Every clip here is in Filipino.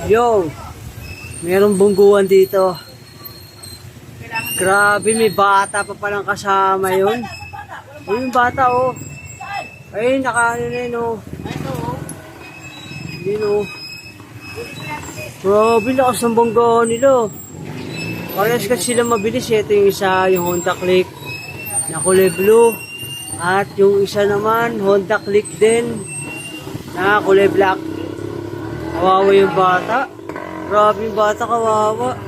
Yo, merong bungguan dito. Grabe, may bata pa palang kasama yun. Ayun yung bata, oh. Ayun, naka-ano na yun, oh. Ayun, oh. Grabe, lakas ng banggaan nila. Parehas kasi sila mabilis. Ito yung isa, yung Honda Click na kulay blue. At yung isa naman, Honda Click din na kulay black. Kawawa yung bata. Grabe yung bata, kawawa.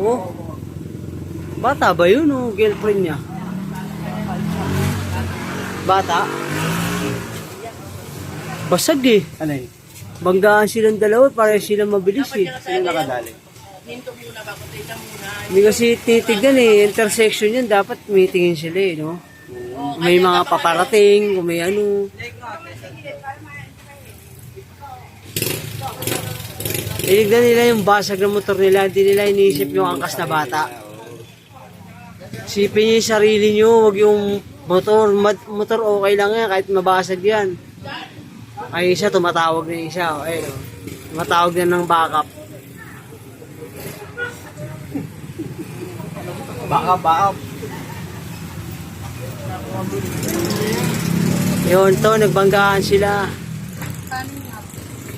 Oh. Bata ba yun o girlfriend niya? Bata? Basag eh. Ano yun? Banggaan silang dalawa, pareho silang mabilis eh. Sino nakadali? Hindi kasi titignan eh, intersection yan, dapat may tingin sila eh, no? May mga paparating, kung may ano. Tinignan nila yung basag ng motor nila, hindi nila iniisip yung angkas na bata. Isipin niyo yung sarili niyo, wag yung motor. Motor okay lang yan, kahit mabasag yan. Ay isa, tumatawag na isa. Ayun, tumatawag na ng backup. Backup. Yun to, nagbanggaan sila.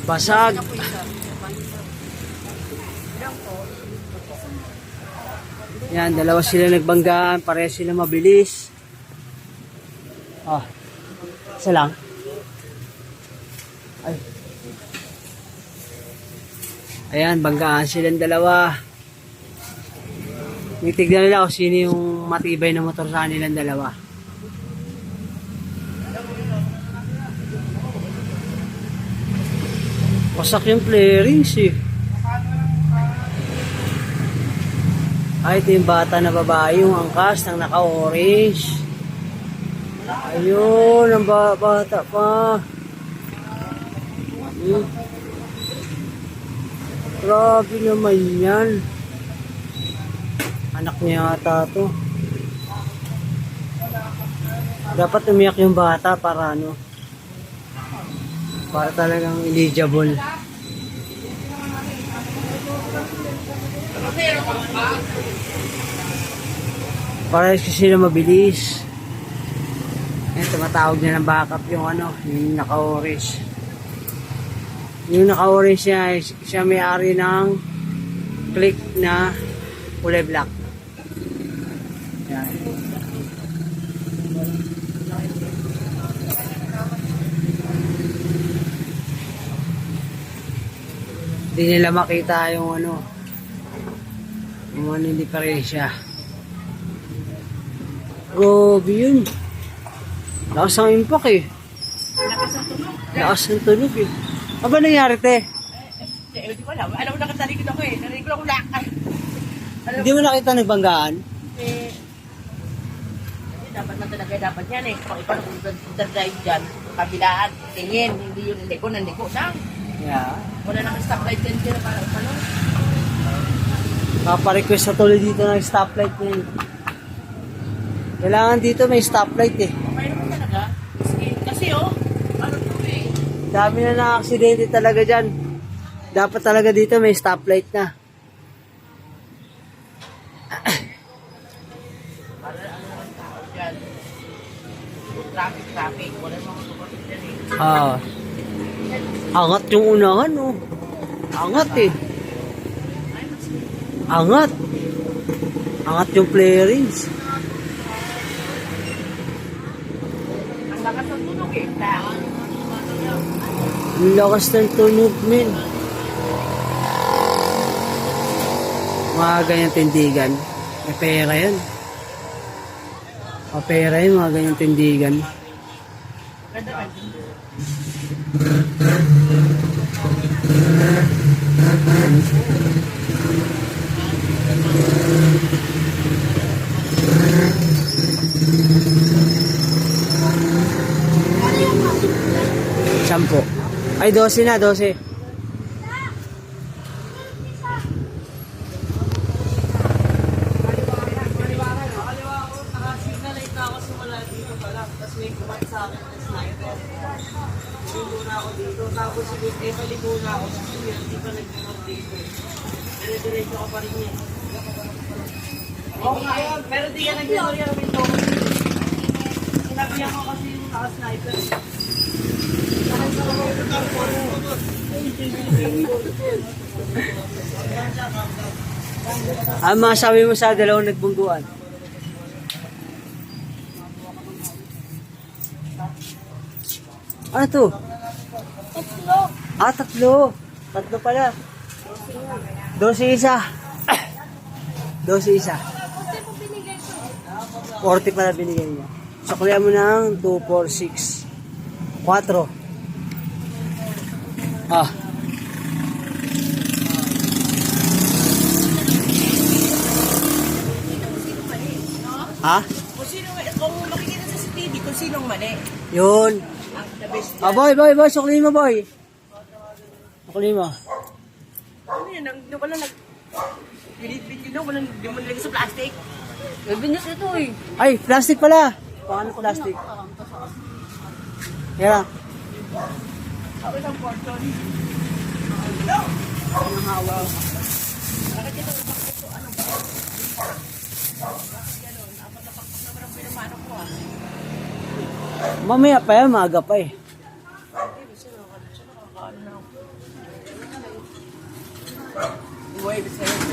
Basag. Yan, dalawa sila nagbanggaan, pareho sila mabilis. Isa lang. Ay. Ayan, banggaan silang dalawa. Tignan nila kung sino yung matibay na motor sa nilang dalawa. Pasak yung flarings eh. Ay, ito yung bata na babae, yung angkas ng naka-orange. Ayun, ang bata pa. Grabe naman yan. Anak niya ata to. Dapat umiyak yung bata para ano. Para talagang eligible. Para kasi sila mabilis. Ayan, tumatawag na ng backup yung ano, yung naka-orange. Yung naka-orange siya may-ari ng Click na kulay black. Ayan. Hindi nila makita yung ano, yung diferensya. Grabe yun. Lakas ang impact eh. Lakas ang tunog eh. Ano ba nangyari te? Hindi ko alam. Alam mo nakatalikod ako eh. Narinig ko lang lakay. Hindi mo nakita nagbanggaan? Dapat na talaga dapat yan eh. Kung ikaw nag-drive dyan, kabilaan, tingin, hindi yun nandiko na. Yeah. Wala nang stoplight dyan dyan para ano. Paparequest na tuloy dito ng stoplight na yun. Kailangan dito may stoplight eh. Mayroon talaga. Kasi oh, ano to eh. Dami na na-aksidente talaga dyan. Dapat talaga dito may stoplight na. Para ano ang tao dyan. Traffic. Wala mga kapatid dyan eh. Angat yung unahan oh. Angat eh. Angat. Angat yung flarings. Ang lakas ng tunog eh. Ang lakas ng tunog men. Mga ganyang tindigan. May pera yan. May pera yan mga ganyang tindigan. Ganda ba? Sampo. Ay, 12 na, 12. Tapos maligo na ako. Hindi pa nag-update ko. Dire-diretso ka pa rin yan. Oo nga yun, pero di ka nag-dinorya kami ito. Sinabihan ko kasi yung naka-sniper. Masabi mo sa dalawang nagbungguan? Ano to? Tatlo. Tatlo. Tatlo pala. 12 isa. 12 isa. 40 pala binigay niya. Suklihan mo ng 2, 4, 6. 4. Kung sino, kung makikita sa TV, kung sinong mali. Yun. Ang the best Boy, suklihan mo, boy. Suklihan mo. Ano yun? Walang binit-bit yun, walang di mo nilagay sa plastic. Binyas ito eh. Ay, plastic pala. Paano plastic? Yan. Ako isang portion. Ang hawa. Bakit ito? Ano ba? Ganon. Apat na pakpak naman ang pinamano ko ah. Mamaya pa yan, maaga pa eh. Uy, sa'yo.